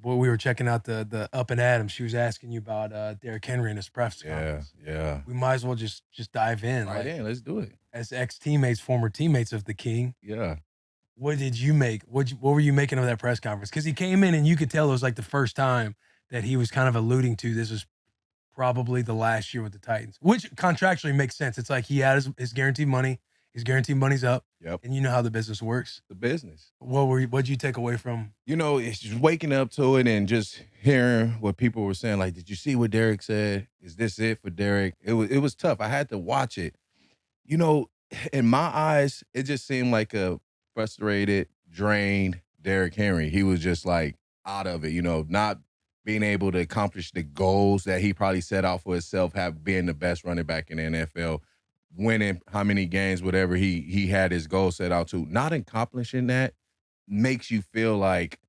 Well, we were checking out the Up and Adam. She was asking you about Derrick Henry and his press Yeah, conference. yeah. We might as well just dive in. Right Like, in. Let's do it. as ex teammates, former teammates of the King, Yeah. what did you make? What were you making of that press conference? Because he came in and you could tell it was like the first time that he was kind of alluding to this was probably the last year with the Titans, which contractually makes sense. It's like he had his guaranteed money. His guaranteed money's up, Yep. and you know how the business works. The business. What'd you take away from? It's just waking up to it and just hearing what people were saying. Like, did you see what Derrick said? Is this it for Derrick? It was tough. I had to watch it. You know, in my eyes, it just seemed like a frustrated, drained Derrick Henry. He was just like out of it, not being able to accomplish the goals that he probably set out for himself, have being the best running back in the NFL, winning how many games, whatever he had his goal set out to. Not accomplishing that makes you feel like,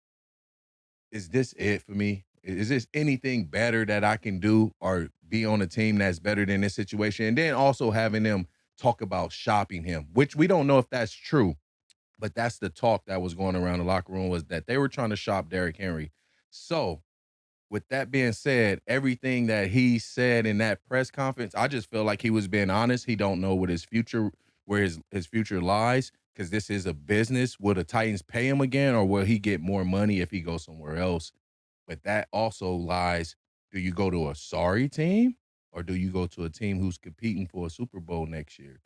is this it for me? Is this anything better that I can do or be on a team that's better than this situation? And then also having them talk about shopping him, which we don't know if that's true, but that's the talk that was going around the locker room, was that they were trying to shop Derrick Henry. So with that being said, everything that he said in that press conference, I just feel like he was being honest. He don't know what his future, where his future lies, because this is a business. Will the Titans pay him again, or will he get more money if he goes somewhere else? But that also lies, do you go to a sorry team, or do you go to a team who's competing for a Super Bowl next year?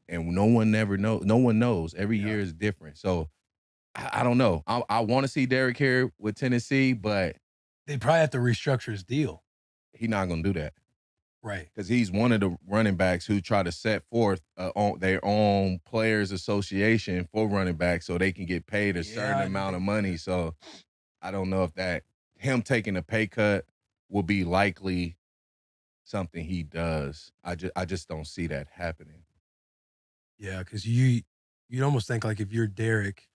And no one never knows. No one knows. Every Yeah. year is different. So I don't know. I want to see Derrick here with Tennessee, but They probably have to restructure his deal, he's not going to do that, right? because he's one of the running backs who try to set forth on their own players association for running backs so they can get paid a certain amount of money. So I don't know if that him taking a pay cut will be likely something he does. I just don't see that happening. Yeah, because you'd almost think like if you're Derek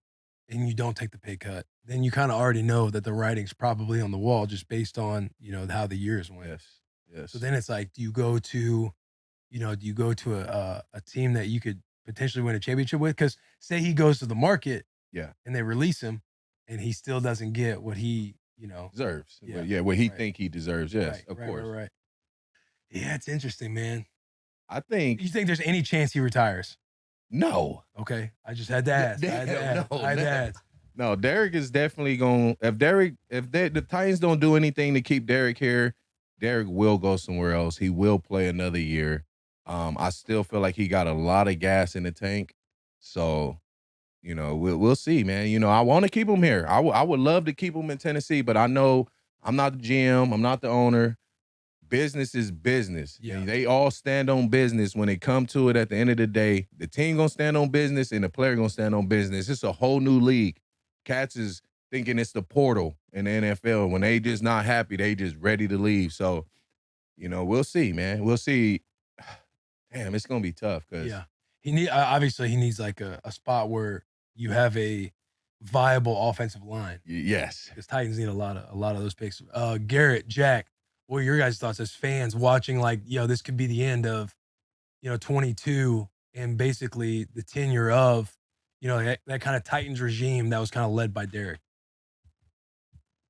and you don't take the pay cut, then you kind of already know that the writing's probably on the wall just based on how the years went. Yes, yes. So then it's like, do you go to a team that you could potentially win a championship with? Because say he goes to the market, yeah, and they release him, and he still doesn't get what he deserves. Yeah, What he right. think he deserves. Yes, Right, of right, course. right. Yeah, it's interesting, man. I think You think there's any chance he retires? no. Okay, I just had to ask. I had to ask. No, I had to no. ask. No, Derrick is definitely going. If the Titans don't do anything to keep Derrick here, Derrick will go somewhere else. He will play another year. I still feel like he got a lot of gas in the tank. So, we'll see, man. I want to keep him here. I would love to keep him in Tennessee, but I know I'm not the GM. I'm not the owner. Business is business. Yeah. And they all stand on business when it come to it. At the end of the day, the team gonna stand on business and the player gonna stand on business. It's a whole new league. Cats is thinking it's the portal in the NFL. When they just not happy, they just ready to leave. So, we'll see, man. We'll see. Damn, it's gonna be tough because Yeah. Obviously he needs like a spot where you have a viable offensive line. yes. Because Titans need a lot of those picks. Garrett, Jack, what are your guys' thoughts as fans watching, like, this could be the end of, 22 and basically the tenure of, that kind of Titans regime that was kind of led by Derrick.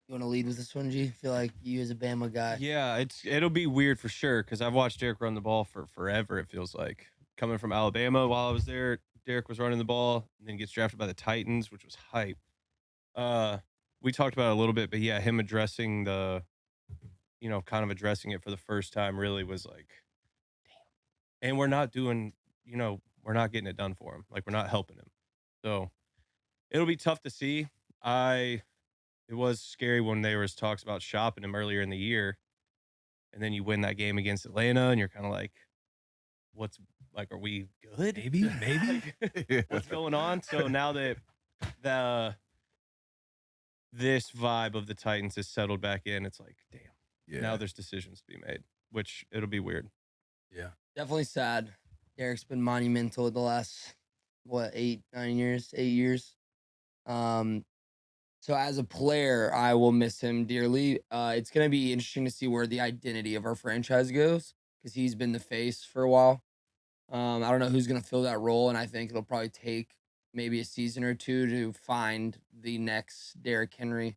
You want to lead with this one, G? I feel like you as a Bama guy. Yeah, it'll be weird for sure because I've watched Derrick run the ball for forever. It feels like coming from Alabama while I was there, Derrick was running the ball and then gets drafted by the Titans, which was hype. We talked about it a little bit, but yeah, him addressing kind of addressing it for the first time really was like, damn. And we're not doing, we're not getting it done for him. Like, we're not helping him. So it'll be tough to see. It was scary when there was talks about shopping him earlier in the year, and then you win that game against Atlanta, and you're kind of like, are we good? Maybe. What's going on? So now that this vibe of the Titans has settled back in, it's like, damn. Yeah. Now there's decisions to be made, which it'll be weird. Yeah. Definitely sad. Derrick's been monumental the last, 8 years. So as a player, I will miss him dearly. It's going to be interesting to see where the identity of our franchise goes because he's been the face for a while. I don't know who's going to fill that role, and I think it'll probably take maybe a season or two to find the next Derrick Henry.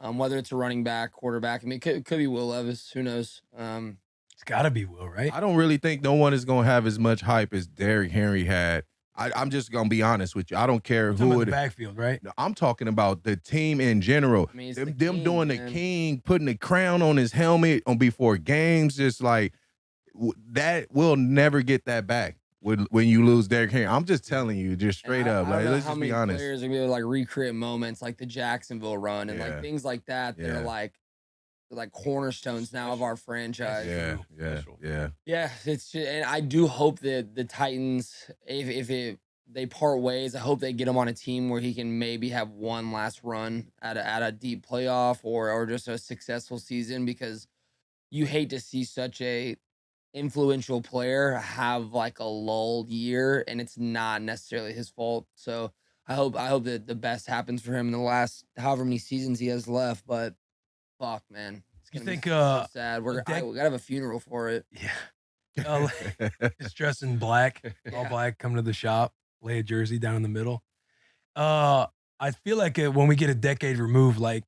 Whether it's a running back, quarterback. I mean, it could be Will Levis. Who knows? It's got to be Will, right? I don't really think no one is going to have as much hype as Derrick Henry had. I'm just going to be honest with you. I don't care who About the backfield, right? I'm talking about the team in general. I mean, them king, doing man. the king, putting the crown on his helmet on before games, just like that will never get that back when you lose Derrick Henry. I'm just telling you, just straight up. Like, let's just be honest. Players are gonna be able to like recreate moments like the Jacksonville run and like things like that. Yeah. They're like cornerstones now of our franchise. Yeah. It's just, and I do hope that the Titans, if they part ways, I hope they get him on a team where he can maybe have one last run at a deep playoff or just a successful season, because you hate to see such a influential player have like a lulled year and it's not necessarily his fault. So I hope that the best happens for him in the last however many seasons he has left. But fuck, man, it's gonna be so sad. We gotta have a funeral for it. Yeah. Just dressed in black, all black, come to the shop, lay a jersey down in the middle. I feel like when we get a decade removed, like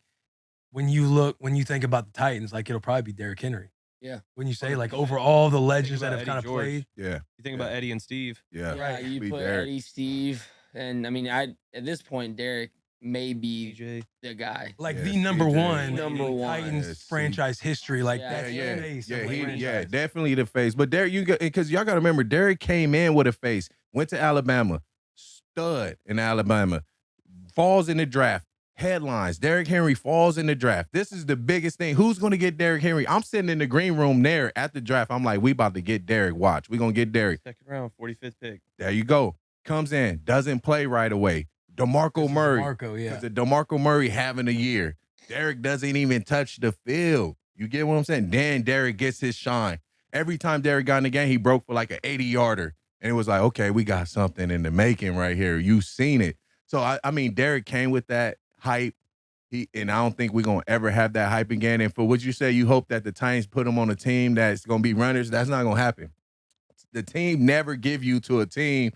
when you think about the Titans, like it'll probably be Derrick Henry. Yeah. When you say like over all the legends that have Eddie kind of George. played. Yeah. You think about Eddie and Steve. Yeah. Yeah, you put Eddie, Steve, and I mean, at this point, Derrick may be DJ. the guy. Like the number one Titans franchise history. Like Yeah, that's face. Definitely the face. But Derrick, because y'all got to remember, Derrick came in with a face, went to Alabama, stud in Alabama, falls in the draft. Headlines: Derrick Henry falls in the draft. This is the biggest thing. Who's going to get Derrick Henry? I'm sitting in the green room there at the draft. I'm like, we about to get Derrick. Watch. We're going to get Derrick. Second round, 45th pick. There you go. Comes in, doesn't play right away. DeMarco Murray. Because DeMarco Murray having a year. Derrick doesn't even touch the field. You get what I'm saying? Then Derrick gets his shine. Every time Derrick got in the game, he broke for like an 80-yarder. And it was like, okay, we got something in the making right here. You seen it. So, I mean, Derrick came with that hype. And I don't think we're going to ever have that hype again. And for what you say, you hope that the Titans put him on a team that's going to be runners. That's not going to happen. The team never give you to a team.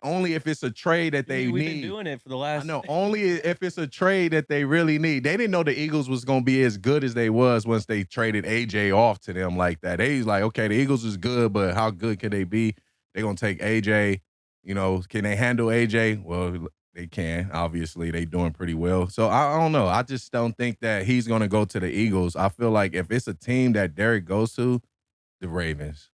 Only if it's a trade that they need. We've been doing it for the last. I know. Only if it's a trade that they really need. They didn't know the Eagles was going to be as good as they was once they traded AJ off to them like that. They was like, okay, the Eagles is good, but how good can they be? They're going to take AJ. You know, can they handle AJ? Well, they can. Obviously, they doing pretty well. So I don't know. I just don't think that he's going to go to the Eagles. I feel like if it's a team that Derrick goes to, the Ravens.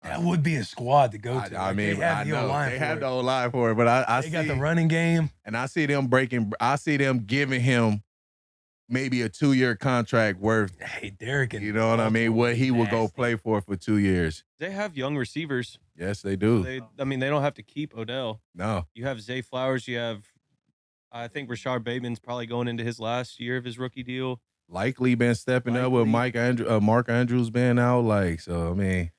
That would be a squad to go to. I mean, they have the O-line they for have it. the O-line for it, but they got the running game, and I see them breaking. I see them giving him maybe a 2-year contract worth. Hey, Derrick, you know what I mean? What he will go play for 2 years. They have young receivers. Yes, they do. They don't have to keep Odell. No. You have Zay Flowers. You have, I think Rashard Bateman's probably going into his last year of his rookie deal. Likely been stepping up with Mark Andrews being out. Like, so I mean,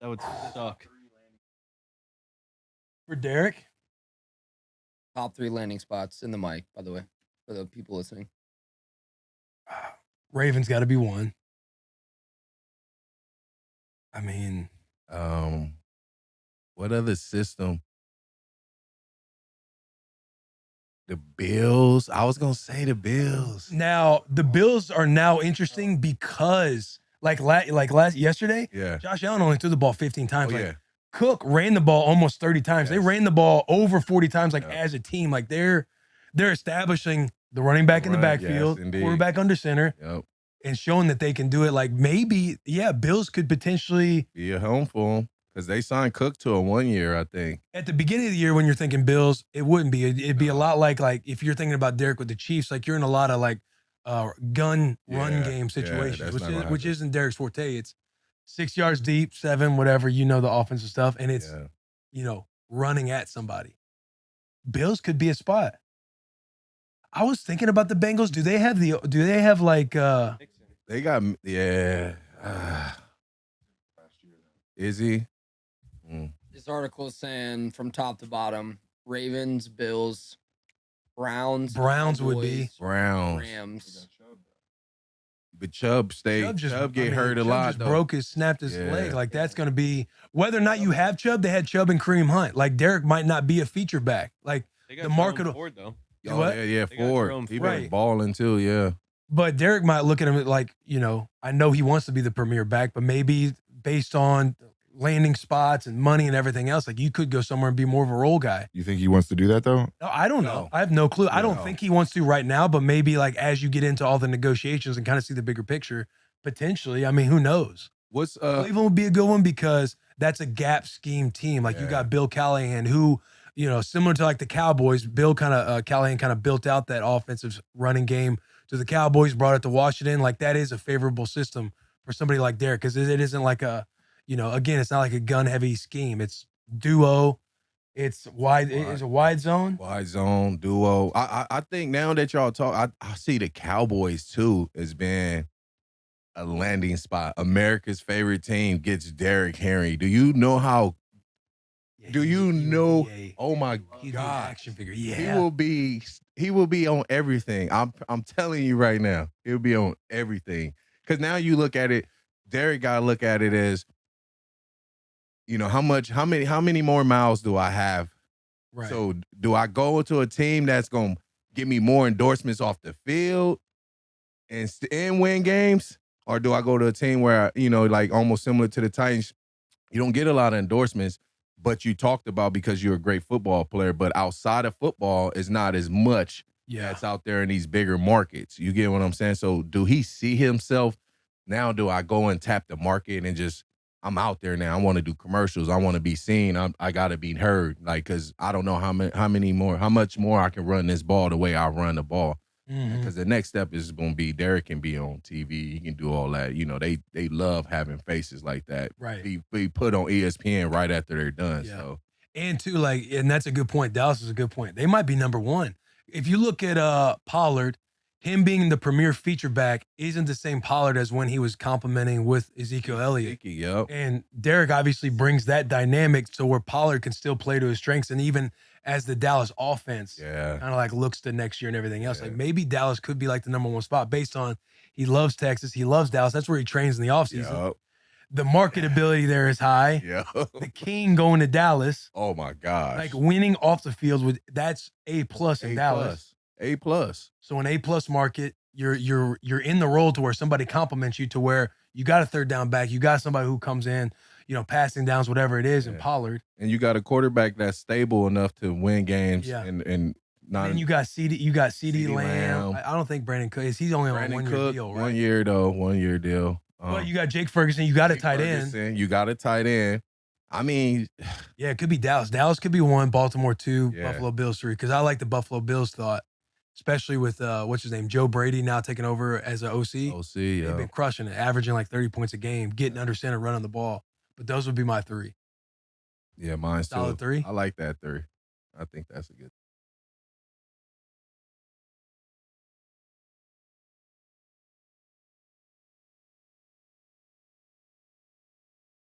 that would suck for Derrick. Top 3 landing spots in the mic, by the way, for the people listening. Ravens got to be one. I mean, what other system? The Bills. I was gonna say the Bills. Now the Bills are now interesting because, yesterday, Josh Allen only threw the ball 15 times. Cook ran the ball almost 30 times. They ran the ball over 40 times. As a team, they're establishing the running back in the backfield, quarterback under center, and showing that they can do it. Maybe, Bills could potentially be a home for them. Because they signed Cook to a 1 year, I think. At the beginning of the year, when you're thinking Bills, it wouldn't be. It'd be a lot like if you're thinking about Derrick with the Chiefs, you're in a lot of gun run game situations, which isn't Derrick's forte. It's 6 yards deep, 7, whatever, the offensive stuff, and it's running at somebody. Bills could be a spot. I was thinking about the Bengals. Do they have They got is he? This article is saying from top to bottom: Ravens, Bills, Browns would be Rams. But Chubb get hurt a lot. Snapped his leg. That's going to be whether or not you have Chubb. They had Chubb and Kareem Hunt. Derrick might not be a feature back. They got the market. Oh, What? yeah, They got Ford. Jerome He Ford. been Right. balling too, yeah. But Derrick might look at him like, I know he wants to be the premier back, but maybe based on landing spots and money and everything else, like you could go somewhere and be more of a role guy. You think he wants to do that though? No, I don't No. know. I have no clue. I don't No. think he wants to right now, but maybe like as you get into all the negotiations and kind of see the bigger picture, potentially. I mean, who knows? What's Cleveland would be a good one because that's a gap scheme team. Like you Yeah. got Bill Callahan, who, similar to like the Cowboys, Callahan kind of built out that offensive running game to the Cowboys, brought it to Washington. Like that is a favorable system for somebody like Derrick because it isn't like again, it's not like a gun heavy scheme. It's duo. It's wide. It's a wide zone. wide zone duo? I think now that y'all talk, I see the Cowboys too as being a landing spot. America's favorite team gets Derrick Henry. Do you know how? Yeah, Do he- you he- know? yeah, Oh my he's an God! action figure. He Yeah, will be. He will be on everything. I'm telling you right now. He'll be on everything. Because now you look at it. Derrick got to look at it as, how many more miles do I have? right. So do I go into a team that's gonna give me more endorsements off the field and win games, or do I go to a team where like almost similar to the Titans, you don't get a lot of endorsements, but you talked about because you're a great football player, but outside of football is not as much Yeah. that's out there in these bigger markets. You get what I'm saying? So do he see himself now? Do I go and tap the market and just I'm out there now? I want to do commercials. I want to be seen. I got to be heard. Like, cause I don't know how much more I can run this ball the way I run the ball. Mhm. Because the next step is going to be Derrick can be on TV. He can do all that. They love having faces like that. Right. Be put on ESPN right after they're done. Yeah. So And too, and that's a good point. Dallas is a good point. They might be number one. If you look at Pollard, him being the premier feature back isn't the same Pollard as when he was complimenting with Ezekiel Elliott. Yep. And Derrick obviously brings that dynamic to where Pollard can still play to his strengths. And even as the Dallas offense Yeah. kind of like looks to next year and everything else, like Yeah. maybe Dallas could be like the number one spot based on he loves Texas, he loves Dallas. That's where he trains in the offseason. Yep. The marketability there is high. Yep. The king going to Dallas. Oh my gosh. Like winning off the field that's A+ in Dallas. A+. So an A+ market, you're in the role to where somebody compliments you to where you got a third down back, you got somebody who comes in, passing downs, whatever it is, and Yeah. Pollard. And you got a quarterback that's stable enough to win games. Yeah. And not. Then you got CD CeeDee Lamb. Lamb. I don't think Brandon Cook is. He's only on a Brandon 1-year Cook, deal, right? 1 year though, 1 year deal. But you got Jake Ferguson. You got a Jake tight end. Ferguson, you got a tight end. I mean, Yeah, it could be Dallas. Dallas could be 1, Baltimore 2, Yeah. Buffalo Bills 3. Because I like the Buffalo Bills thought, especially with what's his name, Joe Brady now taking over as an OC. OC, They've yeah. been crushing it, averaging like 30 points a game, getting under center, running the ball. But those would be my 3. Yeah, mine's too. Solid 3. I like that 3. I think that's a good